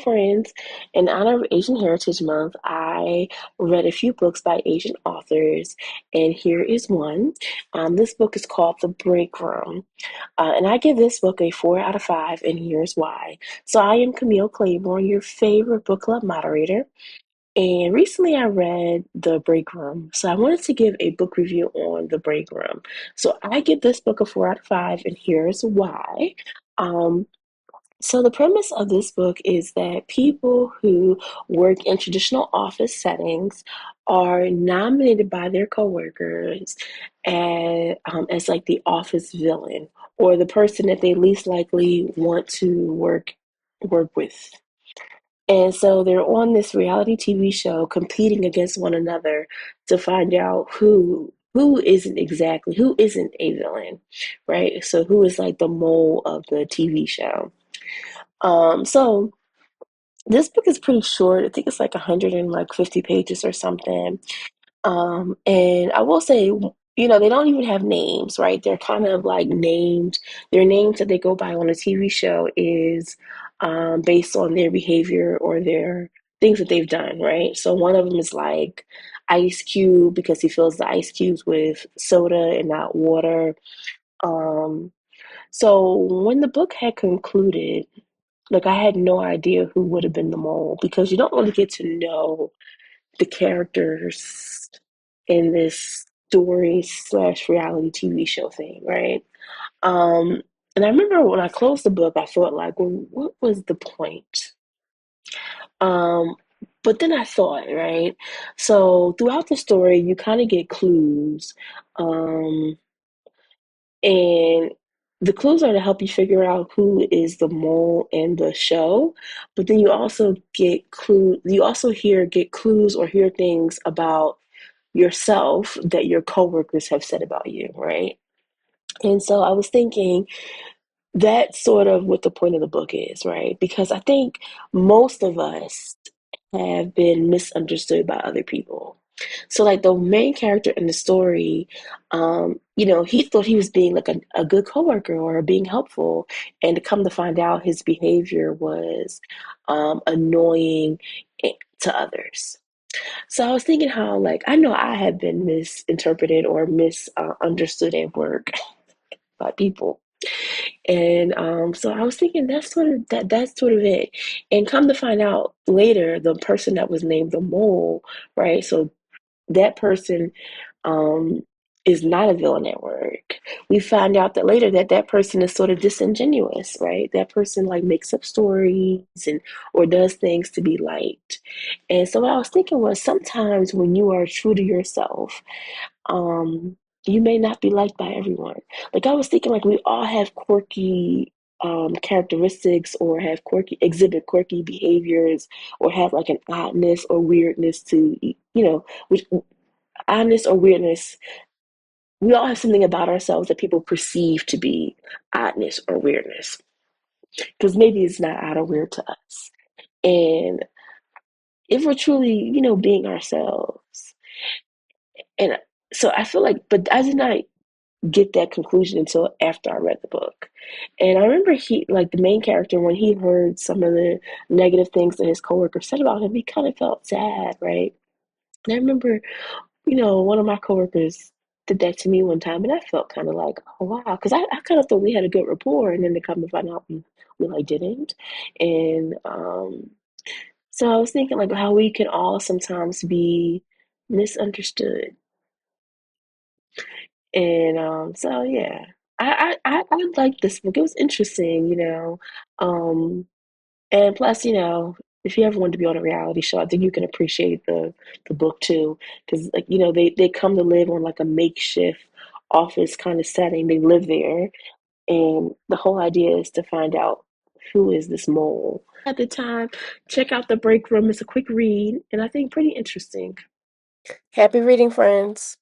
friends, in honor of Asian Heritage Month, I read a few books by Asian authors, and here is one. This book is called The Breakroom, and I give this book a 4 out of 5, and here's why. So, I am Camille Claiborne, your favorite book club moderator, and recently I read The Break Room. So I wanted to give a book review on The Break Room. So I give this book a 4 out of 5, and here's why. Um, so the premise of this book is that people who work in traditional office settings are nominated by their coworkers as like the office villain or the person that they least likely want to work with. And so they're on this reality TV show competing against one another to find out who isn't a villain, right? So who is like the mole of the TV show. So this book is pretty short. I think it's like 150 pages or something. And I will say, they don't even have names, right? They're kind of like named. Their names that they go by on a TV show is based on their behavior or their things that they've done, right? So one of them is like Ice Cube because he fills the ice cubes with soda and not water. Um, so when the book had concluded, like I had no idea who would have been the mole because you don't really get to know the characters in this story slash reality TV show thing, right? Um, and I remember when I closed the book, I thought like, well, what was the point? Um, but then I thought, right? So throughout the story, you kind of get clues, um, and the clues are to help you figure out who is the mole in the show. But then you also get clue. You also get clues or hear things about yourself that your coworkers have said about you, right? And so I was thinking that's sort of what the point of the book is, right? Because I think most of us have been misunderstood by other people. So, like the main character in the story, he thought he was being like a good coworker or being helpful, and to come to find out, his behavior was annoying to others. So I was thinking how, like, I know I have been misinterpreted or misunderstood at work by people, and so I was thinking that's sort of it. And come to find out later, the person that was named the mole, right? So that person um, is not a villain at work. We find out that later that that person is sort of disingenuous, right? That person like makes up stories and or does things to be liked. And so what I was thinking was sometimes when you are true to yourself, you may not be liked by everyone. Like I was thinking, like we all have quirky characteristics or have exhibit quirky behaviors or have like an oddness or weirdness to which oddness or weirdness, we all have something about ourselves that people perceive to be oddness or weirdness because maybe it's not odd or weird to us. And if we're truly, being ourselves, and so I feel like, but I did not get that conclusion until after I read the book. And I remember like the main character, when he heard some of the negative things that his coworker said about him, he kind of felt sad, right? And I remember one of my coworkers did that to me one time, and I felt kind of like, oh wow, because I kind of thought we had a good rapport, and then to come to find out we like didn't. And so I was thinking like how we can all sometimes be misunderstood, and so yeah, I liked this book. It was interesting, and plus, if you ever want to be on a reality show, I think you can appreciate the book too, because like they come to live on like a makeshift office kind of setting. They live there, and the whole idea is to find out who is this mole. At the time, check out The Break Room. It's a quick read, and I think pretty interesting. Happy reading, friends.